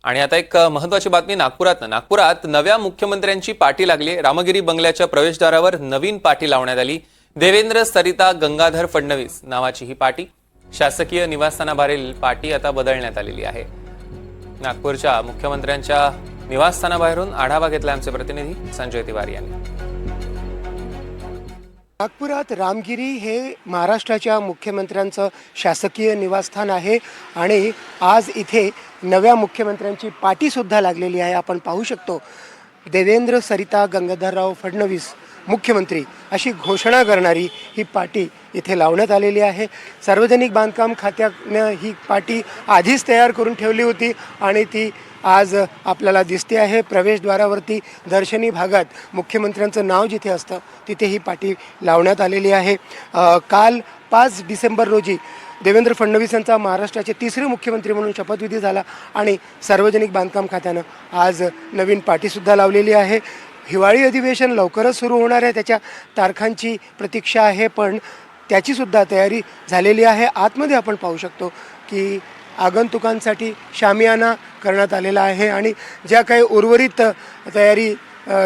आणि आता एक महत्त्वाची बातमी नागपुरात नव्या मुख्यमंत्र्यांची पाटी लागली। रामगिरी बंगल्याच्या प्रवेशद्वारावर नवीन पाटी लावण्यात आली। देवेंद्र सरिता गंगाधर फडणवीस नावाची ही पाटी शासकीय निवासस्थानाबाहेरील पाटी आता बदलण्यात आलेली आहे। नागपूरच्या मुख्यमंत्र्यांच्या निवासस्थानाबाहेरून आढावा घेतला आमचे प्रतिनिधी संजय तिवारी यांनी। नागपुरात रामगिरी हे महाराष्ट्राच्या मुख्यमंत्र्यांचं शासकीय निवासस्थान आहे आणि आज इथे नव्या मुख्यमंत्र्यांची पाटी सुद्धा लागलेली आहे। आपण पाहू शकतो देवेंद्र सरिता गंगाधरराव फडणवीस मुख्यमंत्री अशी घोषणा करणारी ही पाटी इथे लावण्यात आलेली आहे। सार्वजनिक बांधकाम खात्याने ही पाटी आधीच तयार करून ठेवली होती आणि ती आज आपल्याला दिसते आहे। प्रवेशद्वारावरती दर्शनी भागात मुख्यमंत्र्यांचं नाव जिथे असतं तिथे ही पाटी लावण्यात आलेली आहे। काल 5 डिसेंबर रोजी देवेंद्र फडणवीस यांचा महाराष्ट्राचे तिसरे मुख्यमंत्री म्हणून शपथविधी झाला आणि सार्वजनिक बांधकाम खात्यानं आज नवीन पाटीसुद्धा लावलेली आहे। हिवाळी अधिवेशन लवकरच सुरू होणार आहे, त्याच्या तारखांची प्रतीक्षा आहे, पण त्याचीसुद्धा तयारी झालेली आहे। आतमध्ये आपण पाहू शकतो की आगंतुकांसाठी शामियाना करण्यात आलेला आहे आणि ज्या काही उर्वरित तयारी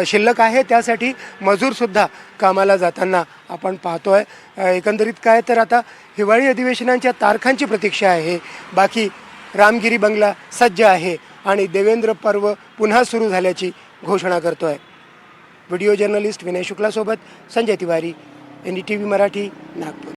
शिल्लक आहे त्यासाठी मजूरसुद्धा कामाला जाताना आपण पाहतो आहे। एकंदरीत काय तर आता हिवाळी अधिवेशनांच्या तारखांची प्रतीक्षा आहे। बाकी रामगिरी बंगला सज्ज आहे आणि देवेंद्र पर्व पुन्हा सुरू झाल्याची घोषणा करतो आहे। व्हिडिओ जर्नलिस्ट विनय शुक्लासोबत संजय तिवारी, NDTV मराठी, नागपूर।